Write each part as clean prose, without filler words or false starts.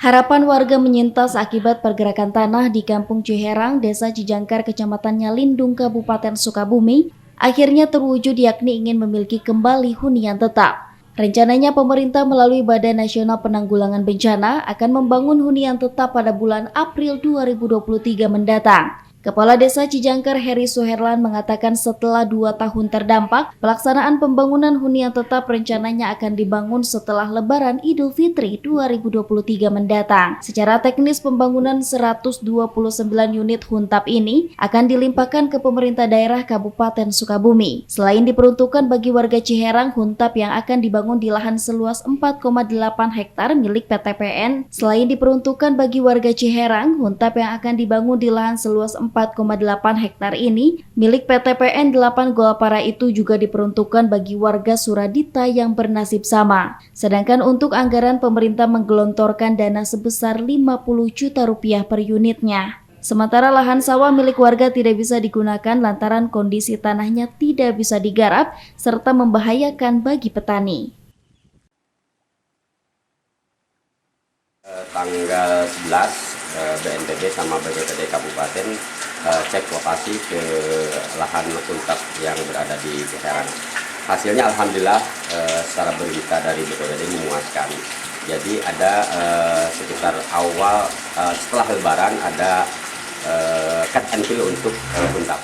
Harapan warga menyintas akibat pergerakan tanah di Kampung Ciherang, Desa Cijangkar, Kecamatan Nyalindung, Kabupaten Sukabumi, akhirnya terwujud, yakni ingin memiliki kembali hunian tetap. Rencananya pemerintah melalui Badan Nasional Penanggulangan Bencana akan membangun hunian tetap pada bulan April 2023 mendatang. Kepala Desa Cijangkar Heri Suherlan mengatakan setelah 2 tahun terdampak, pelaksanaan pembangunan hunian tetap rencananya akan dibangun setelah Lebaran Idul Fitri 2023 mendatang. Secara teknis, pembangunan 129 unit huntap ini akan dilimpahkan ke pemerintah daerah Kabupaten Sukabumi. Selain diperuntukkan bagi warga Ciherang, huntap yang akan dibangun di lahan seluas 4,8 hektar milik PTPN. Selain diperuntukkan bagi warga Ciherang, huntap yang akan dibangun di lahan seluas 4,8 hektar ini milik PTPN 8 Golapara itu juga diperuntukkan bagi warga Suradita yang bernasib sama. Sedangkan untuk anggaran, pemerintah menggelontorkan dana sebesar 50 juta rupiah per unitnya. Sementara lahan sawah milik warga tidak bisa digunakan lantaran kondisi tanahnya tidak bisa digarap serta membahayakan bagi petani. Tanggal 11 BNPB sama BPPD Kabupaten cek lokasi ke lahan huntap yang berada di Ciherang. Hasilnya alhamdulillah secara berita dari BPPD memuaskan. Jadi ada sekitar awal setelah Lebaran ada cut and fill untuk huntap.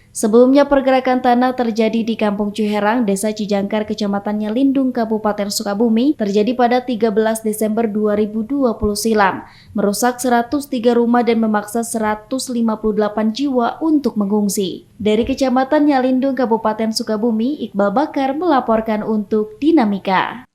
Sebelumnya pergerakan tanah terjadi di Kampung Ciherang, Desa Cijangkar, Kecamatan Nyalindung, Kabupaten Sukabumi, terjadi pada 13 Desember 2020 silam, merusak 103 rumah dan memaksa 158 jiwa untuk mengungsi. Dari Kecamatan Nyalindung, Kabupaten Sukabumi, Iqbal Bakar melaporkan untuk Dinamika.